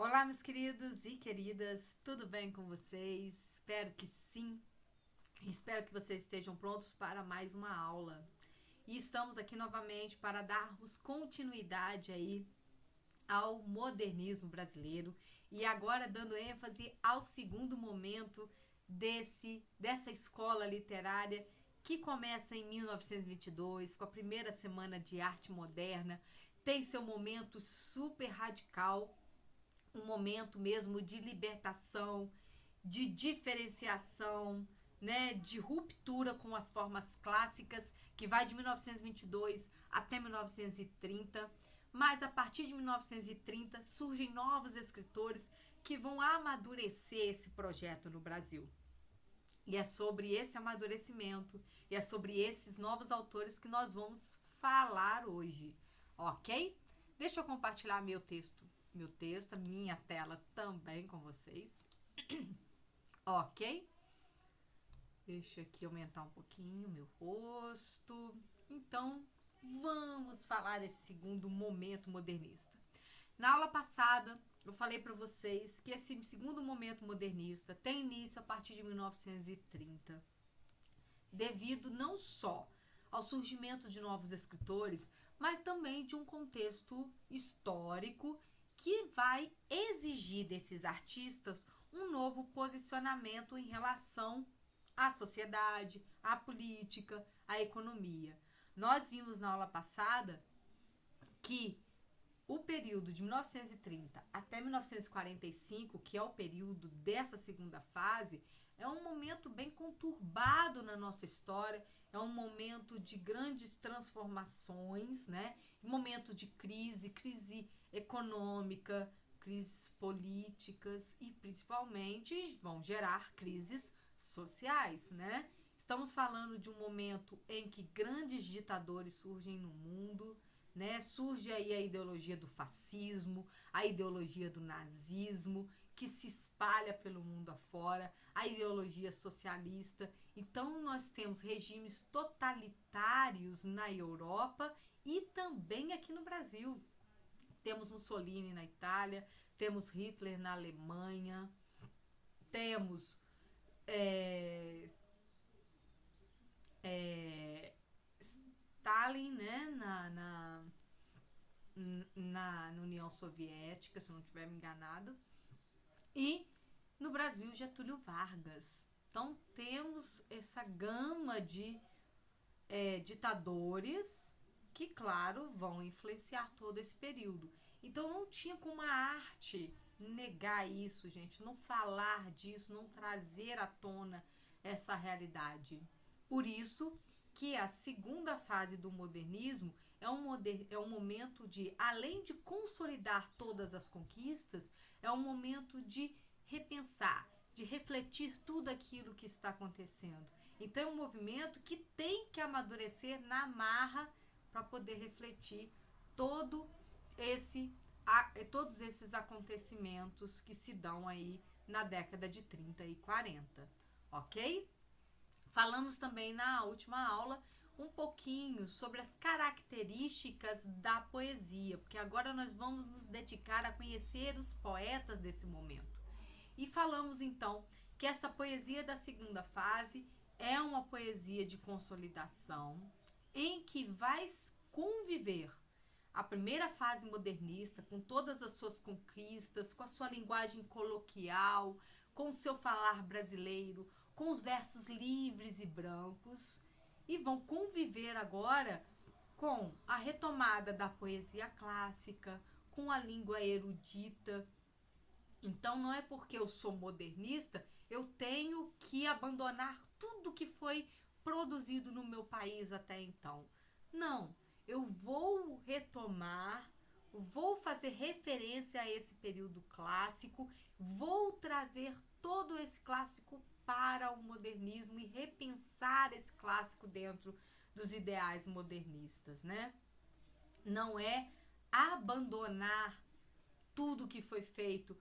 Olá, meus queridos e queridas, tudo bem com vocês? Espero que sim. Espero que vocês estejam prontos para mais uma aula. E estamos aqui novamente para darmos continuidade aí ao modernismo brasileiro e agora dando ênfase ao segundo momento dessa escola literária que começa em 1922 com a primeira semana de arte moderna, tem seu momento super radical, um momento mesmo de libertação, de diferenciação, né, de ruptura com as formas clássicas, que vai de 1922 até 1930. Mas a partir de 1930 surgem novos escritores que vão amadurecer esse projeto no Brasil. E é sobre esse amadurecimento e é sobre esses novos autores que nós vamos falar hoje, ok? Deixa eu compartilhar meu texto, a minha tela também com vocês, ok? Deixa aqui aumentar um pouquinho meu rosto. Então, vamos falar desse segundo momento modernista. Na aula passada, eu falei para vocês que esse segundo momento modernista tem início a partir de 1930, devido não só ao surgimento de novos escritores, mas também de um contexto histórico que vai exigir desses artistas um novo posicionamento em relação à sociedade, à política, à economia. Nós vimos na aula passada que o período de 1930 até 1945, que é o período dessa segunda fase, é um momento bem conturbado na nossa história, é um momento de grandes transformações, né? Um momento de crise econômica, crises políticas e principalmente vão gerar crises sociais, né? Estamos falando de um momento em que grandes ditadores surgem no mundo, né? Surge aí a ideologia do fascismo, a ideologia do nazismo, que se espalha pelo mundo afora, a ideologia socialista. Então, nós temos regimes totalitários na Europa e também aqui no Brasil. Temos Mussolini na Itália, temos Hitler na Alemanha, temos Stalin, né, na União Soviética, se não estiver me enganado, e no Brasil Getúlio Vargas. Então temos essa gama de ditadores que, claro, vão influenciar todo esse período. Então não tinha como a arte negar isso, gente, não falar disso, não trazer à tona essa realidade. Por isso que a segunda fase do modernismo é um momento de, além de consolidar todas as conquistas, é um momento de repensar, de refletir tudo aquilo que está acontecendo. Então é um movimento que tem que amadurecer na marra para poder refletir todo todos esses acontecimentos que se dão aí na década de 30 e 40, ok? Falamos também na última aula um pouquinho sobre as características da poesia, porque agora nós vamos nos dedicar a conhecer os poetas desse momento. E falamos então que essa poesia da segunda fase é uma poesia de consolidação em que vai conviver a primeira fase modernista, com todas as suas conquistas, com a sua linguagem coloquial, com o seu falar brasileiro, com os versos livres e brancos, e vão conviver agora com a retomada da poesia clássica, com a língua erudita. Então não é porque eu sou modernista, eu tenho que abandonar tudo que foi produzido no meu país até então. Não, eu vou retomar, vou fazer referência a esse período clássico, vou trazer todo esse clássico para o modernismo e repensar esse clássico dentro dos ideais modernistas, né? Não é abandonar tudo que foi feito.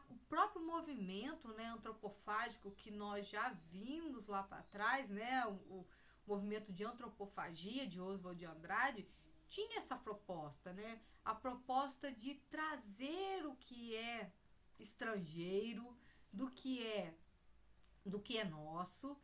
O próprio movimento, né, antropofágico que nós já vimos lá para trás, né, o movimento de antropofagia de Oswald de Andrade, tinha essa proposta, né? A proposta de trazer o que é estrangeiro, do que é nosso,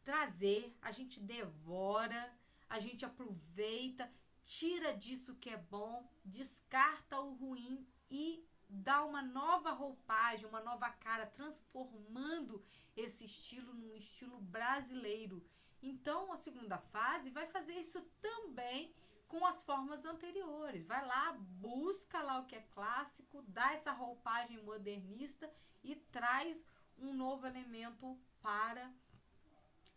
trazer, a gente devora, a gente aproveita, tira disso que é bom, descarta o ruim e dá uma nova roupagem, uma nova cara, transformando esse estilo num estilo brasileiro. Então, a segunda fase vai fazer isso também com as formas anteriores. Vai lá, busca lá o que é clássico, dá essa roupagem modernista e traz um novo elemento para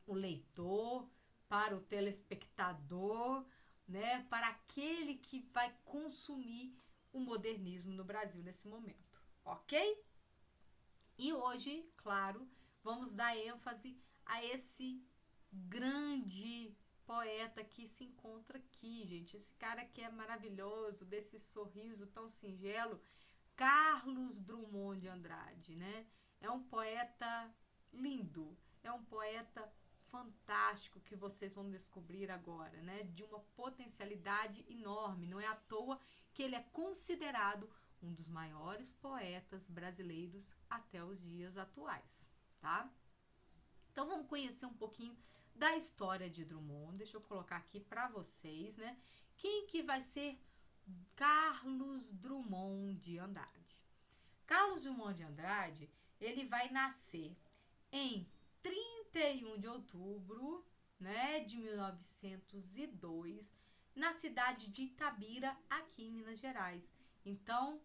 o leitor, para o telespectador, né, para aquele que vai consumir o modernismo no Brasil nesse momento, ok? E hoje, claro, vamos dar ênfase a esse grande poeta que se encontra aqui, gente. Esse cara que é maravilhoso, desse sorriso tão singelo, Carlos Drummond de Andrade, né? É um poeta lindo, é um poeta fantástico que vocês vão descobrir agora, né? De uma potencialidade enorme. Não é à toa que ele é considerado um dos maiores poetas brasileiros até os dias atuais, tá? Então vamos conhecer um pouquinho da história de Drummond. Deixa eu colocar aqui para vocês, né? Quem que vai ser Carlos Drummond de Andrade? Carlos Drummond de Andrade, ele vai nascer em 31 de outubro, né, de 1902, na cidade de Itabira, aqui em Minas Gerais. Então,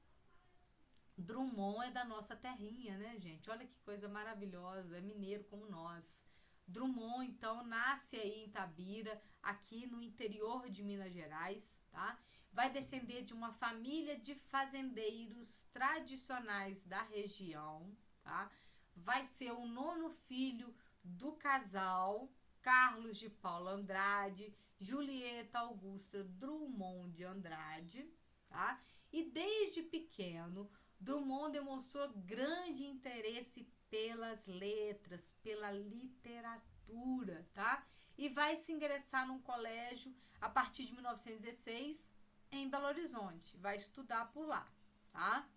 Drummond é da nossa terrinha, né, gente? Olha que coisa maravilhosa, é mineiro como nós. Drummond, então, nasce aí em Itabira, aqui no interior de Minas Gerais, tá? Vai descender de uma família de fazendeiros tradicionais da região, tá? Vai ser o nono filho do casal Carlos de Paula Andrade, Julieta Augusta Drummond de Andrade, tá? E desde pequeno, Drummond demonstrou grande interesse pelas letras, pela literatura, tá? E vai se ingressar num colégio a partir de 1916 em Belo Horizonte. Vai estudar por lá, tá?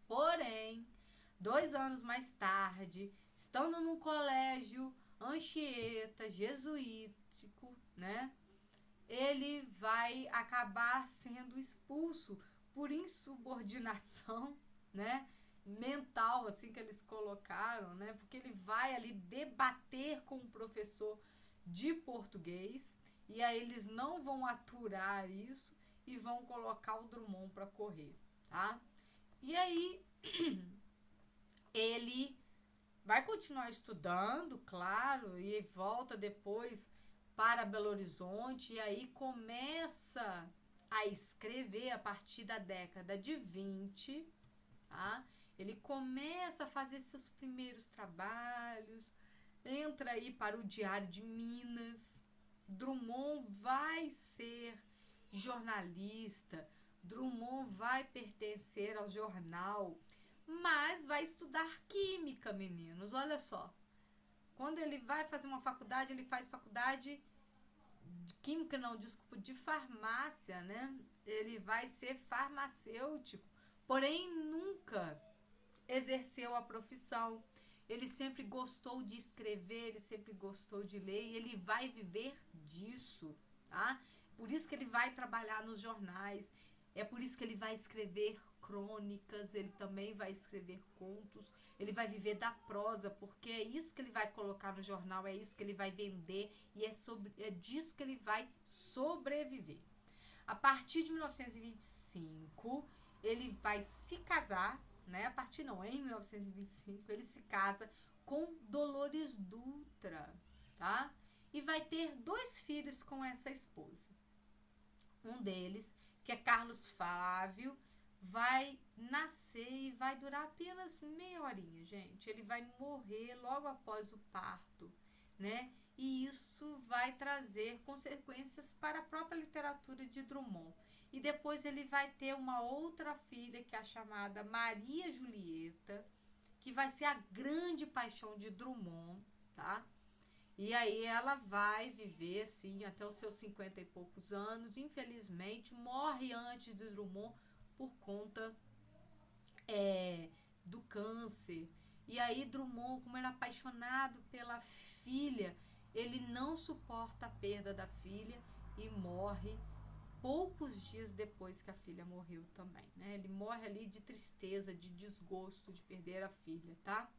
Porém, 2 anos mais tarde, estando num colégio Anchieta, jesuítico, né? Ele vai acabar sendo expulso por insubordinação, né? Mental, assim que eles colocaram, né? Porque ele vai ali debater com o professor de português e aí eles não vão aturar isso e vão colocar o Drummond para correr, tá? E aí ele vai continuar estudando, claro, e volta depois para Belo Horizonte e aí começa a escrever a partir da década de 20, tá? Ele começa a fazer seus primeiros trabalhos, entra aí para o Diário de Minas. Drummond vai ser jornalista, Drummond vai pertencer ao jornal, mas vai estudar química, meninos, olha só. Quando ele vai fazer uma faculdade, ele faz faculdade de química, não, desculpa, de farmácia, né? Ele vai ser farmacêutico, porém nunca exerceu a profissão. Ele sempre gostou de escrever, ele sempre gostou de ler e ele vai viver disso, tá? Por isso que ele vai trabalhar nos jornais, é por isso que ele vai escrever crônicas, ele também vai escrever contos, ele vai viver da prosa, porque é isso que ele vai colocar no jornal, é isso que ele vai vender e é disso que ele vai sobreviver. A partir de 1925, ele vai se casar, né? A partir não, em 1925, ele se casa com Dolores Dutra, tá? E vai ter 2 filhos com essa esposa. Um deles, que é Carlos Flávio, vai nascer e vai durar apenas meia horinha, gente. Ele vai morrer logo após o parto, né? E isso vai trazer consequências para a própria literatura de Drummond. E depois ele vai ter uma outra filha, que é a chamada Maria Julieta, que vai ser a grande paixão de Drummond, tá? E aí ela vai viver, assim, até os seus 50 e poucos anos. Infelizmente, morre antes de Drummond por conta do câncer. E aí Drummond, como era apaixonado pela filha, ele não suporta a perda da filha e morre poucos dias depois que a filha morreu também, né? Ele morre ali de tristeza, de desgosto de perder a filha, tá?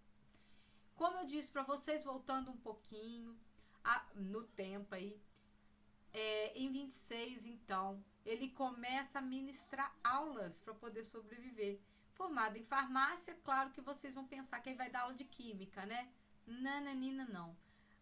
Como eu disse para vocês, voltando um pouquinho no tempo aí, em 26, então, ele começa a ministrar aulas para poder sobreviver. Formado em farmácia, claro que vocês vão pensar que ele vai dar aula de química, né? Nananina, não.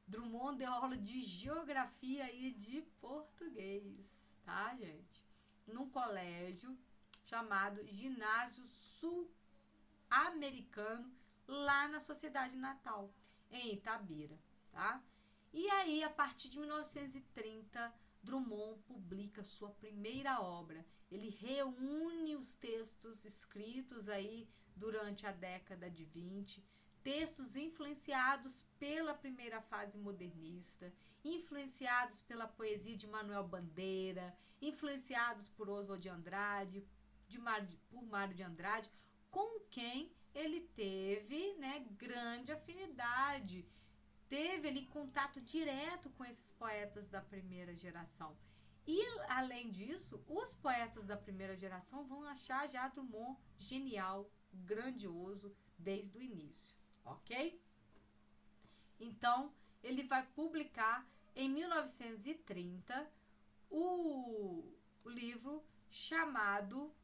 Drummond deu aula de geografia e de português, tá, gente? Num colégio chamado Ginásio Sul-Americano, lá na Sociedade Natal, em Itabira, tá? E aí, a partir de 1930, Drummond publica sua primeira obra. Ele reúne os textos escritos aí durante a década de 20, textos influenciados pela primeira fase modernista, influenciados pela poesia de Manuel Bandeira, influenciados por Oswald de Andrade, por Mário de Andrade, com quem ele teve, né, grande afinidade. Teve ali contato direto com esses poetas da primeira geração. E, além disso, os poetas da primeira geração vão achar já Drummond genial, grandioso, desde o início, ok? Então, ele vai publicar em 1930 o livro chamado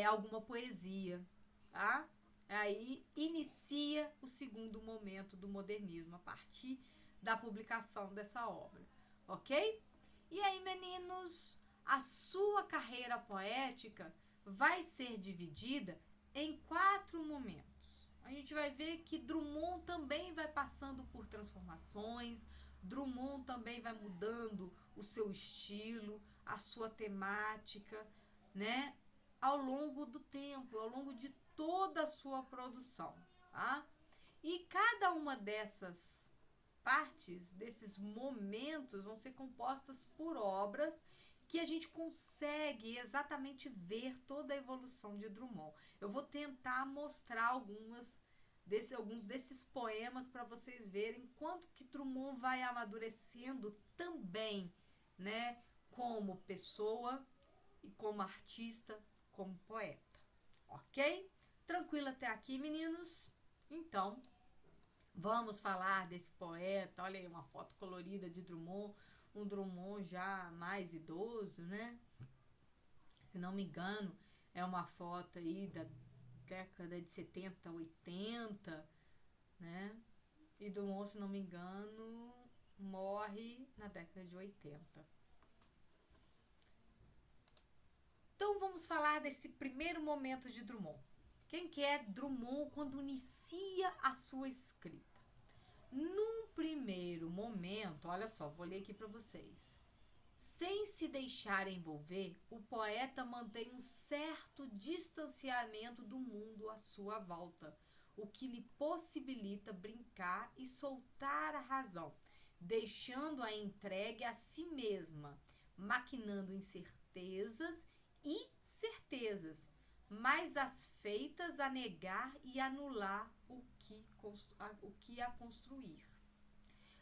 Alguma Poesia, tá? Aí inicia o segundo momento do modernismo, a partir da publicação dessa obra, ok? E aí, meninos, a sua carreira poética vai ser dividida em 4 momentos. A gente vai ver que Drummond também vai passando por transformações, Drummond também vai mudando o seu estilo, a sua temática, né? Ao longo do tempo, ao longo de toda a sua produção, tá? E cada uma dessas partes, desses momentos, vão ser compostas por obras que a gente consegue exatamente ver toda a evolução de Drummond. Eu vou tentar mostrar alguns desses poemas para vocês verem quanto que Drummond vai amadurecendo também, né, como pessoa e como artista, como poeta, ok? Tranquilo até aqui, meninos? Então, vamos falar desse poeta. Olha aí, uma foto colorida de Drummond, um Drummond já mais idoso, né? Se não me engano, é uma foto aí da década de 70, 80, né? E Drummond, se não me engano, morre na década de 80. Então vamos falar desse primeiro momento de Drummond. Quem que é Drummond quando inicia a sua escrita? Num primeiro momento, olha só, vou ler aqui para vocês. Sem se deixar envolver, o poeta mantém um certo distanciamento do mundo à sua volta, o que lhe possibilita brincar e soltar a razão, deixando-a entregue a si mesma, maquinando incertezas e certezas, mas as feitas a negar e anular o que a construir.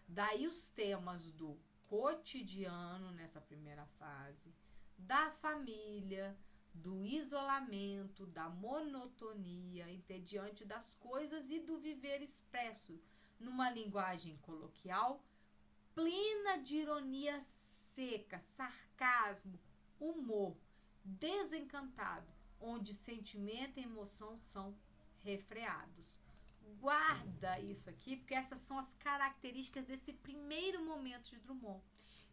Daí os temas do cotidiano nessa primeira fase, da família, do isolamento, da monotonia, entediante das coisas e do viver expresso numa linguagem coloquial, plena de ironia seca, sarcasmo, humor, desencantado, onde sentimento e emoção são refreados. Guarda isso aqui, porque essas são as características desse primeiro momento de Drummond.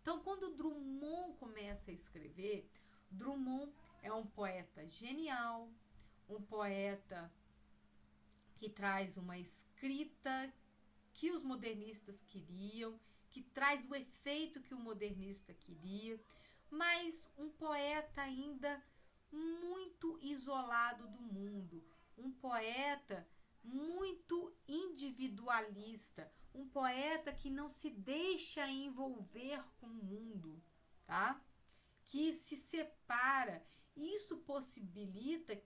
Então, quando Drummond começa a escrever, Drummond é um poeta genial, um poeta que traz uma escrita que os modernistas queriam, que traz o efeito que o modernista queria, mas um poeta ainda muito isolado do mundo, um poeta muito individualista, um poeta que não se deixa envolver com o mundo, tá? Que se separa. Isso possibilita,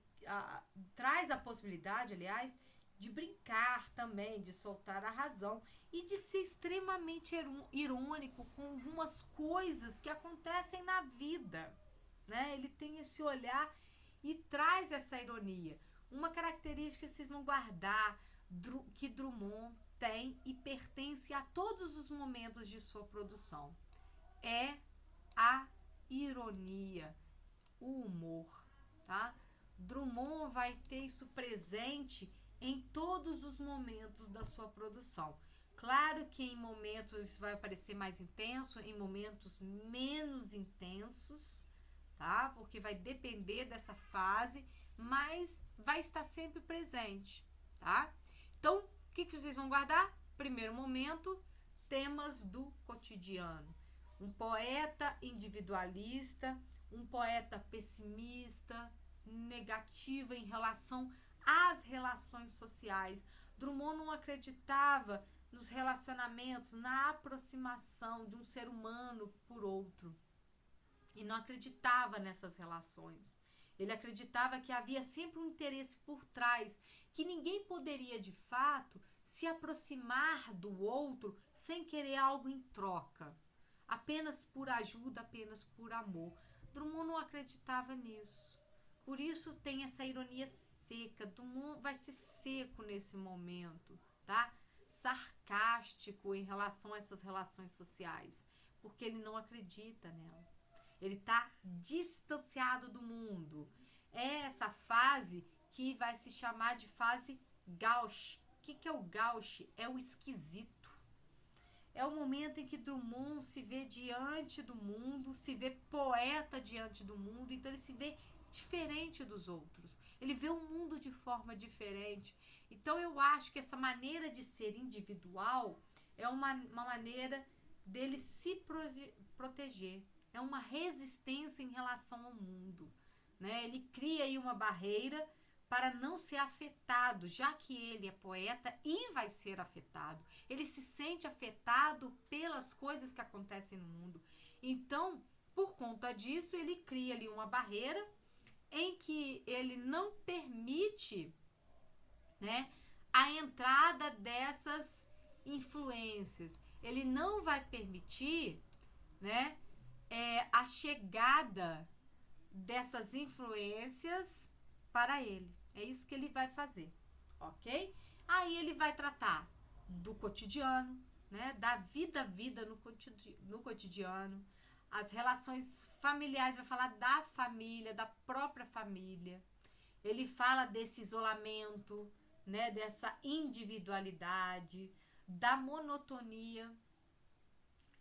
traz a possibilidade, aliás, de brincar também, de soltar a razão e de ser extremamente irônico com algumas coisas que acontecem na vida, né? Ele tem esse olhar e traz essa ironia. Uma característica que vocês vão guardar, que Drummond tem e pertence a todos os momentos de sua produção, é a ironia, o humor, tá? Drummond vai ter isso presente em todos os momentos da sua produção. Claro que em momentos isso vai parecer mais intenso, em momentos menos intensos, tá? Porque vai depender dessa fase, mas vai estar sempre presente, tá? Então, o que vocês vão guardar? Primeiro momento, temas do cotidiano. Um poeta individualista, um poeta pessimista, negativo em relação às relações sociais. Drummond não acreditava nos relacionamentos, na aproximação de um ser humano por outro. E não acreditava nessas relações. Ele acreditava que havia sempre um interesse por trás, que ninguém poderia, de fato, se aproximar do outro sem querer algo em troca. Apenas por ajuda, apenas por amor. Drummond não acreditava nisso. Por isso tem essa ironia seca. Drummond vai ser seco nesse momento, tá? Sarcástico em relação a essas relações sociais, porque ele não acredita nela. Ele está distanciado do mundo. É essa fase que vai se chamar de fase gauche. O que é o gauche? É o esquisito. É o momento em que Drummond se vê diante do mundo, se vê poeta diante do mundo, então ele se vê diferente dos outros. Ele vê o mundo de forma diferente. Então eu acho que essa maneira de ser individual é uma maneira dele se proteger. É uma resistência em relação ao mundo, né? Ele cria aí uma barreira para não ser afetado, já que ele é poeta e vai ser afetado. Ele se sente afetado pelas coisas que acontecem no mundo. Então, por conta disso, ele cria ali uma barreira em que ele não permite, né, a entrada dessas influências. Ele não vai permitir, né, a chegada dessas influências para ele. É isso que ele vai fazer, ok? Aí ele vai tratar do cotidiano, né, da vida no cotidiano, as relações familiares, vai falar da família, da própria família. Ele fala desse isolamento, né, dessa individualidade, da monotonia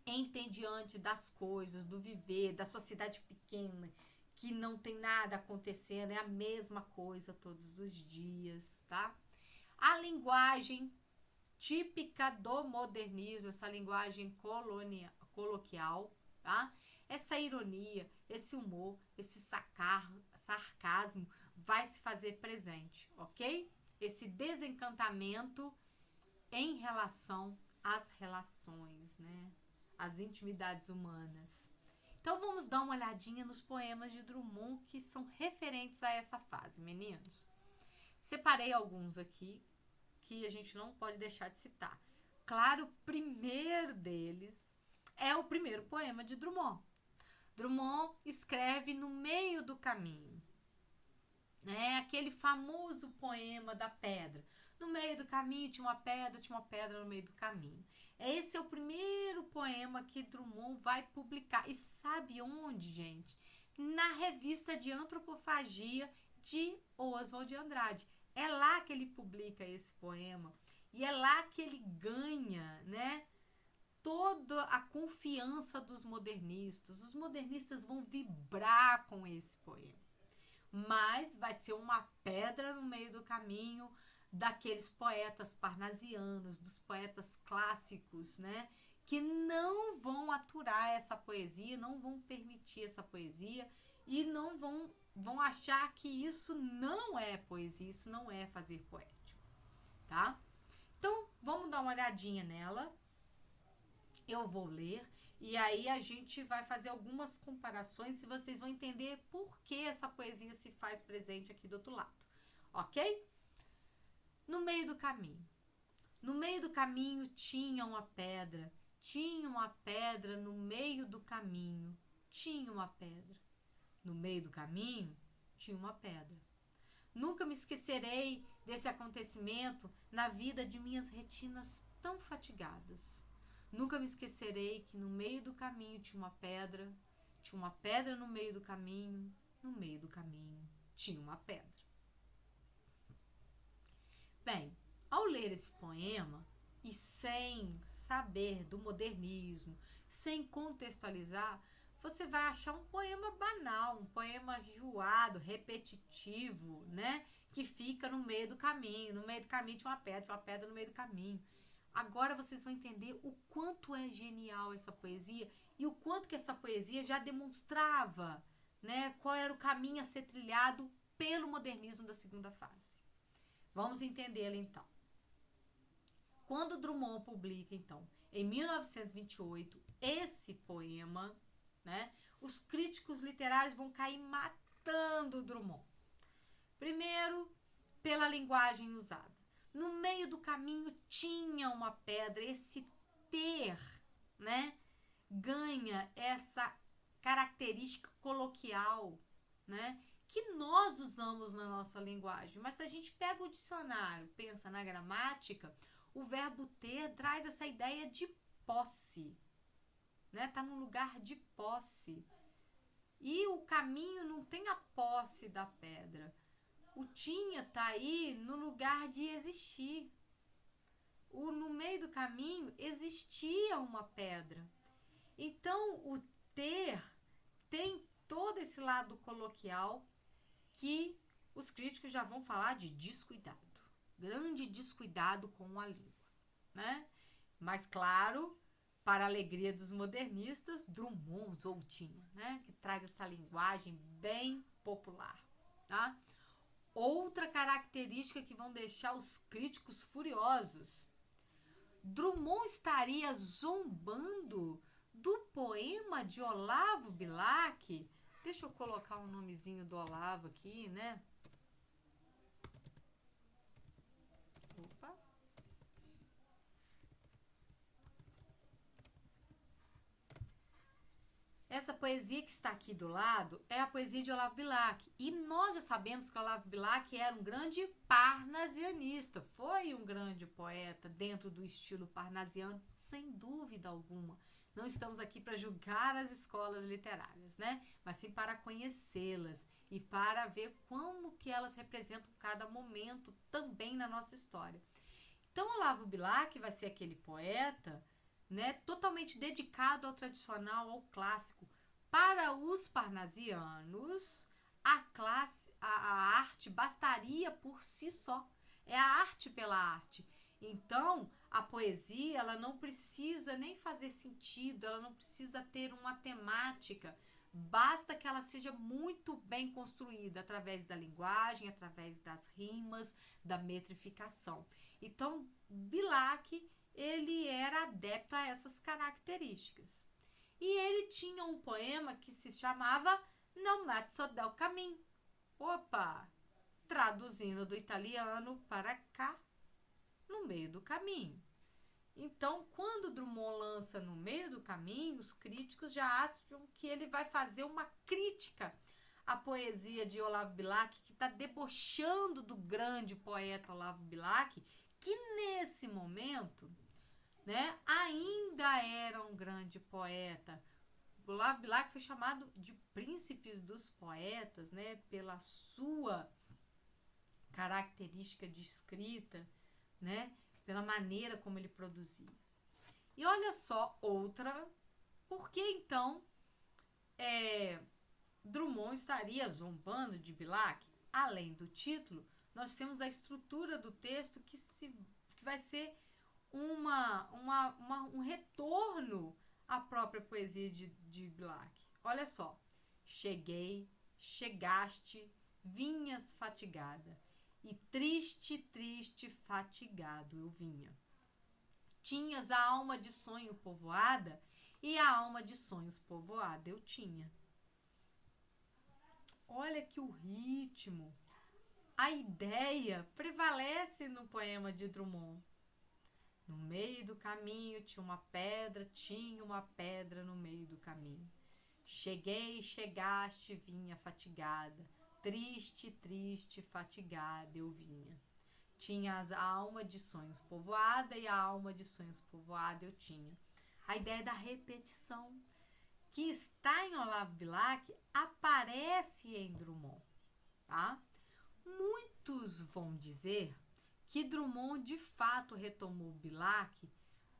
entediante das coisas, do viver, da sociedade pequena, que não tem nada acontecendo, é a mesma coisa todos os dias, tá? A linguagem típica do modernismo, essa linguagem coloquial, tá? Essa ironia, esse humor, esse sarcasmo vai se fazer presente, ok? Esse desencantamento em relação às relações, né? As intimidades humanas. Então vamos dar uma olhadinha nos poemas de Drummond que são referentes a essa fase, meninos. Separei alguns aqui que a gente não pode deixar de citar. Claro, o primeiro deles é o primeiro poema de Drummond. Drummond escreve No Meio do Caminho, né? Aquele famoso poema da pedra. No meio do caminho tinha uma pedra no meio do caminho. Esse é o primeiro poema que Drummond vai publicar. E sabe onde, gente? Na revista de Antropofagia de Oswald de Andrade. É lá que ele publica esse poema. E é lá que ele ganha, né, toda a confiança dos modernistas. Os modernistas vão vibrar com esse poema. Mas vai ser uma pedra no meio do caminho daqueles poetas parnasianos, dos poetas clássicos, né? Que não vão aturar essa poesia, não vão permitir essa poesia e não vão achar que isso não é poesia, isso não é fazer poético, tá? Então, Vamos dar uma olhadinha nela. Eu vou ler e aí a gente vai fazer algumas comparações e vocês vão entender por que essa poesia se faz presente aqui do outro lado, ok? No meio do caminho. No meio do caminho tinha uma pedra. Tinha uma pedra no meio do caminho. Tinha uma pedra. No meio do caminho tinha uma pedra. Nunca me esquecerei desse acontecimento na vida de minhas retinas tão fatigadas. Nunca me esquecerei que no meio do caminho tinha uma pedra no meio do caminho tinha uma pedra. Bem, ao ler esse poema e sem saber do modernismo, sem contextualizar, você vai achar um poema banal, um poema enjoado, repetitivo, né? Que fica no meio do caminho. No meio do caminho tinha uma pedra no meio do caminho. Agora vocês vão entender o quanto é genial essa poesia e o quanto que essa poesia já demonstrava, né, qual era o caminho a ser trilhado pelo modernismo da segunda fase. Vamos entendê-la então. Quando Drummond publica, então, em 1928, esse poema, né, os críticos literários vão cair matando Drummond. Primeiro, pela linguagem usada. No meio do caminho tinha uma pedra. Esse ter, né, ganha essa característica coloquial, né, que nós usamos na nossa linguagem. Mas se a gente pega o dicionário, pensa na gramática, o verbo ter traz essa ideia de posse, né? Tá num lugar de posse. E o caminho não tem a posse da pedra. O tinha tá aí no lugar de existir. No meio do caminho existia uma pedra. Então, o ter tem todo esse lado coloquial que os críticos já vão falar de descuidado. Grande descuidado com a língua, né? Mas, claro, para a alegria dos modernistas, Drummond usou o tinha, né? Que traz essa linguagem bem popular, tá? Outra característica que vão deixar os críticos furiosos. Drummond estaria zombando do poema de Olavo Bilac. Deixa eu colocar o nomezinho do Olavo aqui, né? Opa. Essa poesia que está aqui do lado é a poesia de Olavo Bilac. E nós já sabemos que Olavo Bilac era um grande parnasianista. Foi um grande poeta dentro do estilo parnasiano, sem dúvida alguma. Não estamos aqui para julgar as escolas literárias, né? Mas sim para conhecê-las e para ver como que elas representam cada momento também na nossa história. Então, Olavo Bilac vai ser aquele poeta, né, totalmente dedicado ao tradicional, ao clássico. Para os parnasianos, a arte bastaria por si só. É a arte pela arte. Então, a poesia, ela não precisa nem fazer sentido, ela não precisa ter uma temática. Basta que ela seja muito bem construída através da linguagem, através das rimas, da metrificação. Então, Bilac, ele era adepto a essas características. E ele tinha um poema que se chamava No mezzo del cammino. Opa! Traduzindo do italiano para cá, no meio do caminho. Então, quando Drummond lança No Meio do Caminho, os críticos já acham que ele vai fazer uma crítica à poesia de Olavo Bilac, que está debochando do grande poeta Olavo Bilac, que nesse momento, né, ainda era um grande poeta. Olavo Bilac foi chamado de príncipe dos poetas, né, pela sua característica de escrita, né, pela maneira como ele produzia. E olha só outra, por que então Drummond estaria zombando de Bilac? Além do título, nós temos a estrutura do texto que vai ser um retorno à própria poesia de Bilac. Olha só. Cheguei, chegaste, vinhas fatigada, e triste, triste, fatigado eu vinha. tinhas a alma de sonho povoada, e a alma de sonhos povoada eu tinha. Olha que o ritmo, a ideia prevalece no poema de Drummond. No meio do caminho tinha uma pedra no meio do caminho. Cheguei, chegaste, vinha fatigada, triste, triste, fatigada eu vinha. Tinha a alma de sonhos povoada e a alma de sonhos povoada eu tinha. A ideia da repetição, que está em Olavo Bilac, aparece em Drummond, tá? Muitos vão dizer que Drummond de fato retomou Bilac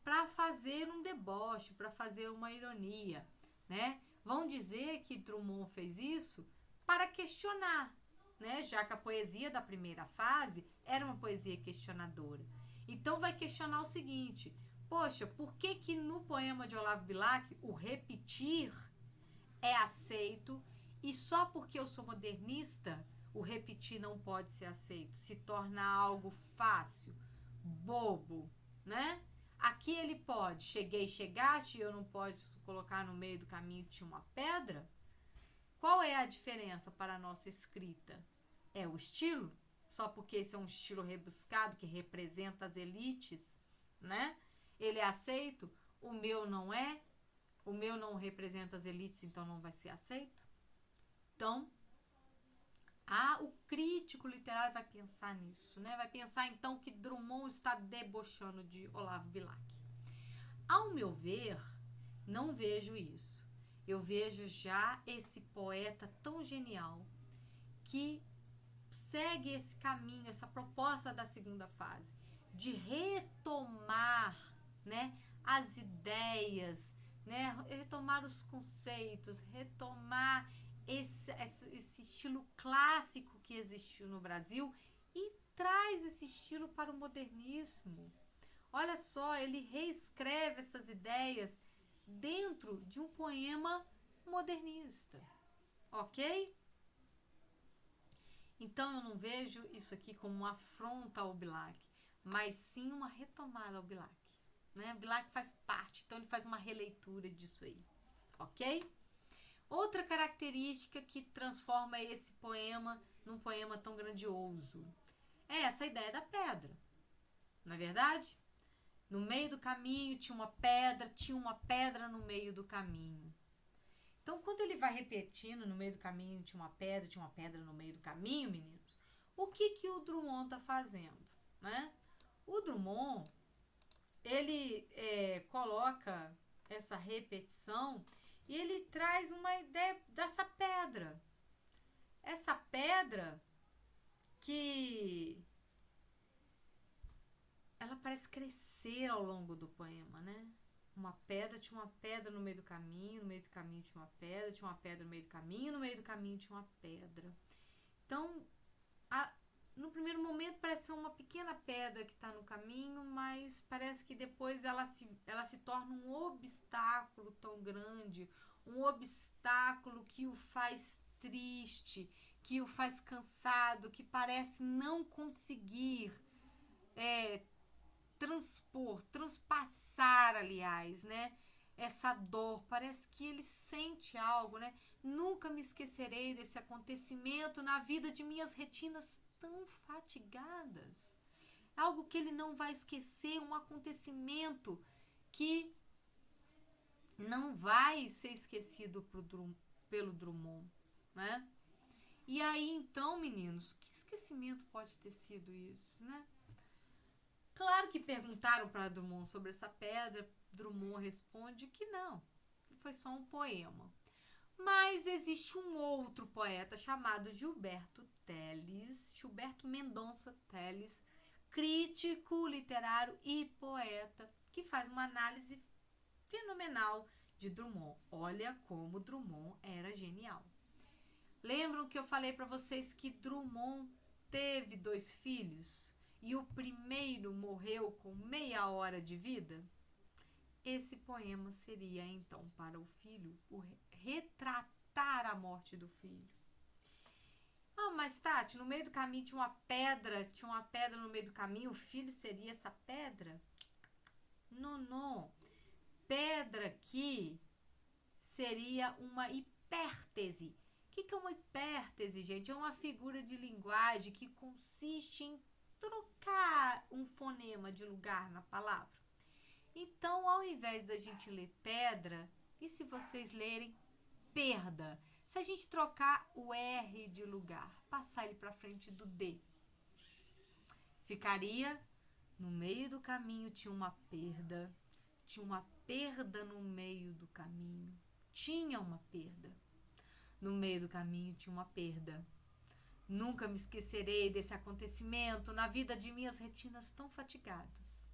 para fazer um deboche, para fazer uma ironia, né? Vão dizer que Drummond fez isso para questionar, né? Já que a poesia da primeira fase era uma poesia questionadora. Então vai questionar o seguinte: poxa, por que que no poema de Olavo Bilac o repetir é aceito e só porque eu sou modernista o repetir não pode ser aceito? Se torna algo fácil, bobo, né? Aqui ele pode, cheguei, chegaste, eu não posso colocar no meio do caminho tinha uma pedra? Qual é a diferença para a nossa escrita? É o estilo? Só porque esse é um estilo rebuscado que representa as elites, né? Ele é aceito, o meu não é, o meu não representa as elites, então não vai ser aceito. Então, o crítico literário vai pensar nisso, né? Vai pensar então que Drummond está debochando de Olavo Bilac. Ao meu ver, não vejo isso. Eu vejo já esse poeta tão genial que segue esse caminho, essa proposta da segunda fase, de retomar, né, as ideias, né, retomar os conceitos, retomar esse estilo clássico que existiu no Brasil e traz esse estilo para o modernismo. Olha só, ele reescreve essas ideias dentro de um poema modernista, ok? Então eu não vejo isso aqui como uma afronta ao Bilac, mas sim uma retomada ao Bilac, né? Bilac faz parte, então ele faz uma releitura disso aí, ok? Outra característica que transforma esse poema num poema tão grandioso é essa ideia da pedra, não é verdade? No meio do caminho tinha uma pedra no meio do caminho. Então, quando ele vai repetindo, no meio do caminho tinha uma pedra no meio do caminho, meninos, o que o Drummond está fazendo, né? O Drummond, ele coloca essa repetição e ele traz uma ideia dessa pedra. Essa pedra que ela parece crescer ao longo do poema, né? Tinha uma pedra no meio do caminho tinha uma pedra, tinha uma pedra no meio do caminho, no meio do caminho tinha uma pedra. Então, no primeiro momento parece ser uma pequena pedra que está no caminho, mas parece que depois ela se torna um obstáculo tão grande, um obstáculo que o faz triste, que o faz cansado, que parece não conseguir transpassar, aliás, né? Essa dor, parece que ele sente algo, né? Nunca me esquecerei desse acontecimento na vida de minhas retinas tão fatigadas. Algo que ele não vai esquecer, um acontecimento que não vai ser esquecido pelo Drummond, né? E aí, então, meninos, que esquecimento pode ter sido isso, né? Claro que perguntaram para Drummond sobre essa pedra, Drummond responde que não, foi só um poema. Mas existe um outro poeta chamado Gilberto Mendonça Teles, crítico literário e poeta, que faz uma análise fenomenal de Drummond. Olha como Drummond era genial. Lembram que eu falei para vocês que Drummond teve 2 filhos? E o primeiro morreu com meia hora de vida? Esse poema seria, então, para o filho, retratar a morte do filho. Mas Tati, no meio do caminho tinha uma pedra no meio do caminho, o filho seria essa pedra? Não. Pedra aqui seria uma hipértese. O que é uma hipértese, gente? É uma figura de linguagem que consiste em trocar um fonema de lugar na palavra. Então, ao invés da gente ler pedra, e se vocês lerem perda? Se a gente trocar o R de lugar, passar ele para frente do D, ficaria no meio do caminho tinha uma perda. Tinha uma perda no meio do caminho. Tinha uma perda. No meio do caminho tinha uma perda. Nunca me esquecerei desse acontecimento na vida de minhas retinas tão fatigadas.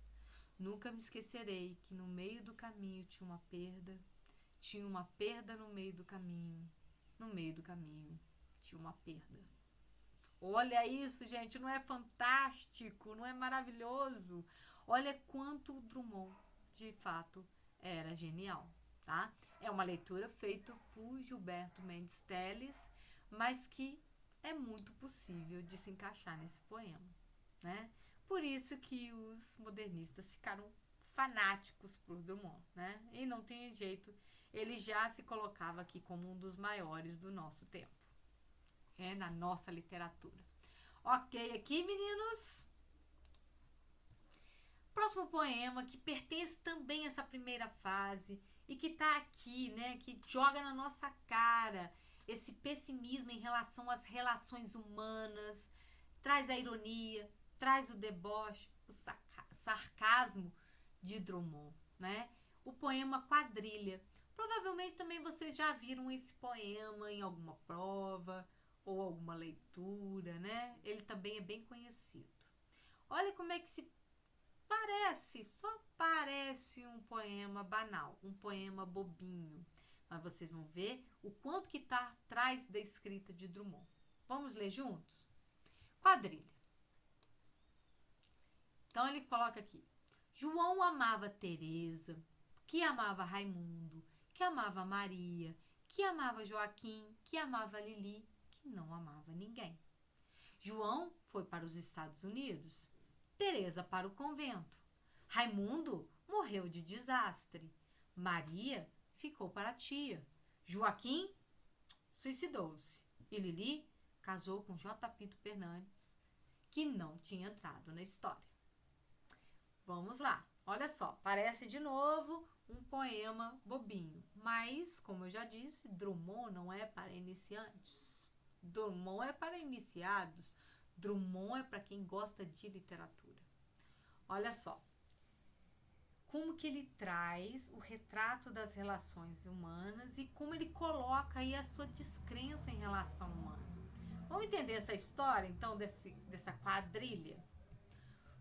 Nunca me esquecerei que no meio do caminho tinha uma perda. Tinha uma perda no meio do caminho. No meio do caminho tinha uma perda. Olha isso, gente, não é fantástico? Não é maravilhoso? Olha quanto o Drummond, de fato, era genial, tá? É uma leitura feita por Gilberto Mendes Telles, mas que é muito possível de se encaixar nesse poema, né? Por isso que os modernistas ficaram fanáticos por Drummond, né? E não tem jeito, ele já se colocava aqui como um dos maiores do nosso tempo, na nossa literatura. Ok, aqui, meninos? Próximo poema que pertence também a essa primeira fase e que tá aqui, né? Que joga na nossa cara esse pessimismo em relação às relações humanas, traz a ironia, traz o deboche, o sarcasmo de Drummond, né? O poema Quadrilha. Provavelmente também vocês já viram esse poema em alguma prova ou alguma leitura, né? Ele também é bem conhecido. Olha como é que se parece, só parece um poema banal, um poema bobinho. Mas vocês vão ver o quanto que está atrás da escrita de Drummond. Vamos ler juntos? Quadrilha. Então ele coloca aqui: João amava Teresa, que amava Raimundo, que amava Maria, que amava Joaquim, que amava Lili, que não amava ninguém. João foi para os Estados Unidos, Teresa para o convento. Raimundo morreu de desastre. Maria ficou para a tia. Joaquim suicidou-se. E Lili casou com J. Pinto Fernandes, que não tinha entrado na história. Vamos lá. Olha só, parece de novo um poema bobinho. Mas, como eu já disse, Drummond não é para iniciantes. Drummond é para iniciados. Drummond é para quem gosta de literatura. Olha só. Como que ele traz o retrato das relações humanas e como ele coloca aí a sua descrença em relação humana. Vamos entender essa história, então, dessa quadrilha?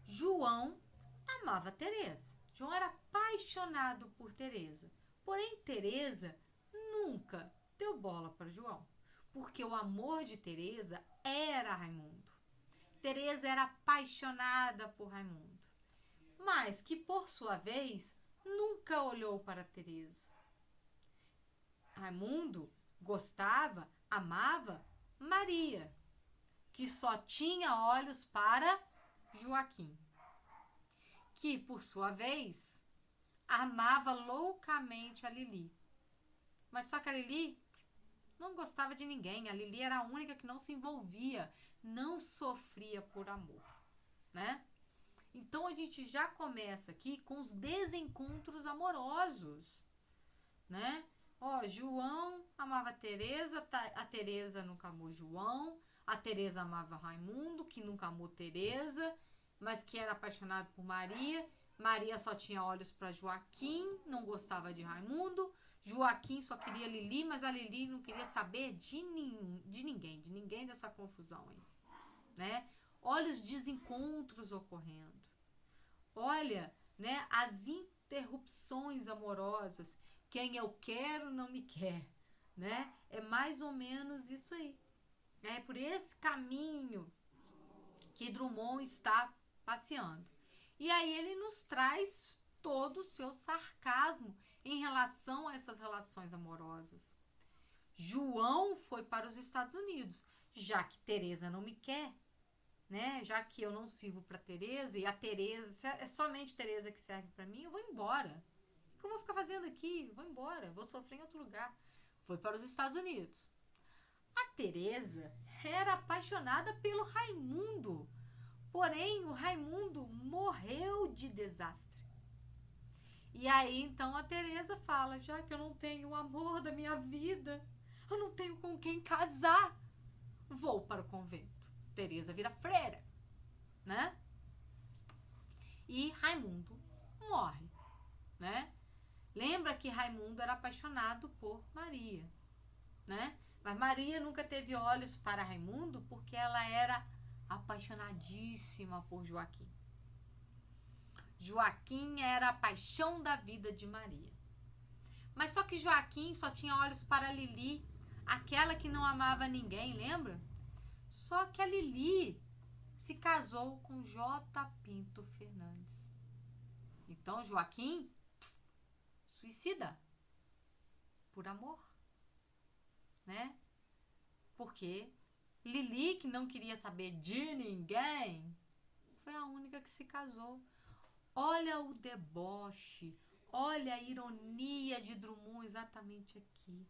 João amava Teresa. João era apaixonado por Teresa. Porém, Teresa nunca deu bola para João, porque o amor de Teresa era Raimundo. Teresa era apaixonada por Raimundo, mas que, por sua vez, nunca olhou para Teresa. Raimundo gostava, amava Maria, que só tinha olhos para Joaquim, que, por sua vez, amava loucamente a Lili. Mas só que a Lili não gostava de ninguém. A Lili era a única que não se envolvia, não sofria por amor, né? Então a gente já começa aqui com os desencontros amorosos, né? João amava a Teresa, a Teresa nunca amou João, a Teresa amava Raimundo, que nunca amou Teresa, mas que era apaixonado por Maria. Maria só tinha olhos para Joaquim, não gostava de Raimundo. Joaquim só queria Lili, mas a Lili não queria saber de ninguém dessa confusão aí, né? Olha os desencontros ocorrendo. Olha, né, as interrupções amorosas. Quem eu quero não me quer, né? É mais ou menos isso aí. É por esse caminho que Drummond está passeando. E aí ele nos traz todo o seu sarcasmo em relação a essas relações amorosas. João foi para os Estados Unidos, já que Teresa não me quer. né? Já que eu não sirvo para Teresa e a Teresa, é somente Teresa que serve para mim, eu vou embora. O que eu vou ficar fazendo aqui? Vou embora, vou sofrer em outro lugar. Foi para os Estados Unidos. A Teresa era apaixonada pelo Raimundo, porém o Raimundo morreu de desastre. E aí então a Teresa fala: já que eu não tenho o amor da minha vida, eu não tenho com quem casar, vou para o convento. Teresa vira freira, né? E Raimundo morre, né? Lembra que Raimundo era apaixonado por Maria, né? Mas Maria nunca teve olhos para Raimundo porque ela era apaixonadíssima por Joaquim. Joaquim era a paixão da vida de Maria. Mas só que Joaquim só tinha olhos para Lili, aquela que não amava ninguém, lembra? Só que a Lili se casou com J. Pinto Fernandes. Então Joaquim suicida por amor, né? Porque Lili, que não queria saber de ninguém, foi a única que se casou. Olha o deboche, olha a ironia de Drummond exatamente aqui.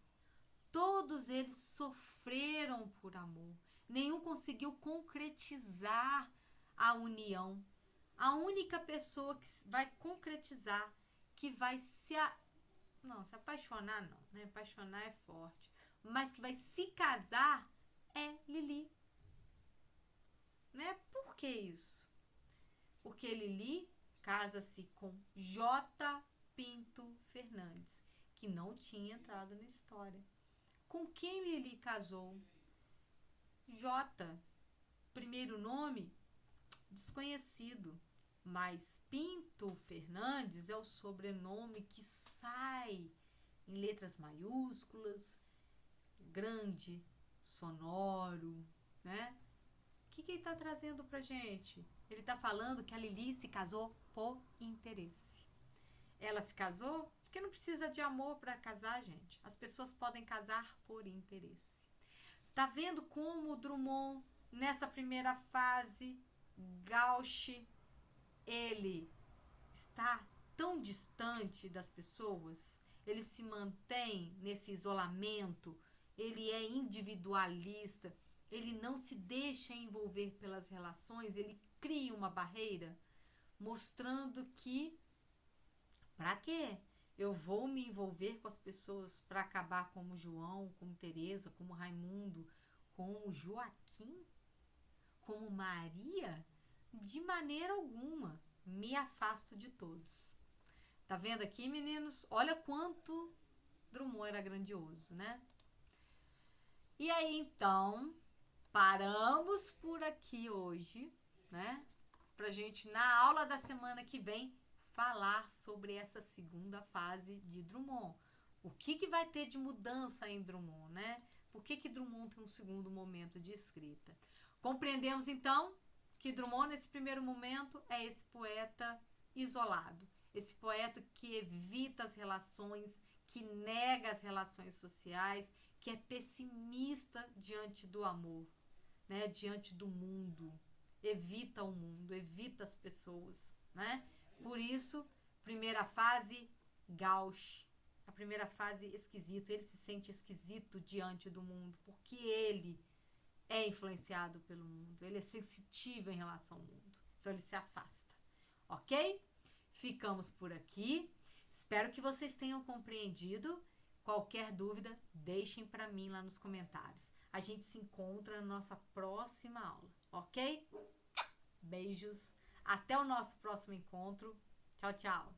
Todos eles sofreram por amor. Nenhum conseguiu concretizar a união. A única pessoa que vai concretizar, que vai não, se apaixonar não, né? Apaixonar é forte. Mas que vai se casar é Lili. Né? Por que isso? Porque Lili casa-se com J. Pinto Fernandes, que não tinha entrado na história. Com quem Lili casou? J. Primeiro nome desconhecido, mas Pinto Fernandes é o sobrenome que sai em letras maiúsculas, grande, sonoro, né? O que ele está trazendo pra gente? Ele está falando que a Lili se casou por interesse. Ela se casou porque não precisa de amor para casar, gente. As pessoas podem casar por interesse. Tá vendo como o Drummond, nessa primeira fase, Gauche, ele está tão distante das pessoas, ele se mantém nesse isolamento, ele é individualista, ele não se deixa envolver pelas relações, ele cria uma barreira, mostrando que, para quê? Eu vou me envolver com as pessoas para acabar como João, como Teresa, como Raimundo, como Joaquim, como Maria? De maneira alguma. Me afasto de todos. Tá vendo aqui, meninos? Olha quanto Drummond era grandioso, né? E aí, então, paramos por aqui hoje, né? Pra gente, na aula da semana que vem, falar sobre essa segunda fase de Drummond. O que vai ter de mudança em Drummond, né? Por que Drummond tem um segundo momento de escrita? Compreendemos, então, que Drummond, nesse primeiro momento, é esse poeta isolado. Esse poeta que evita as relações, que nega as relações sociais, que é pessimista diante do amor, né? Diante do mundo. Evita o mundo, evita as pessoas, né? Por isso, primeira fase, Gauche. A primeira fase, esquisito. Ele se sente esquisito diante do mundo, porque ele é influenciado pelo mundo. Ele é sensitivo em relação ao mundo. Então, ele se afasta. Ok? Ficamos por aqui. Espero que vocês tenham compreendido. Qualquer dúvida, deixem para mim lá nos comentários. A gente se encontra na nossa próxima aula, ok? Beijos. Até o nosso próximo encontro. Tchau, tchau.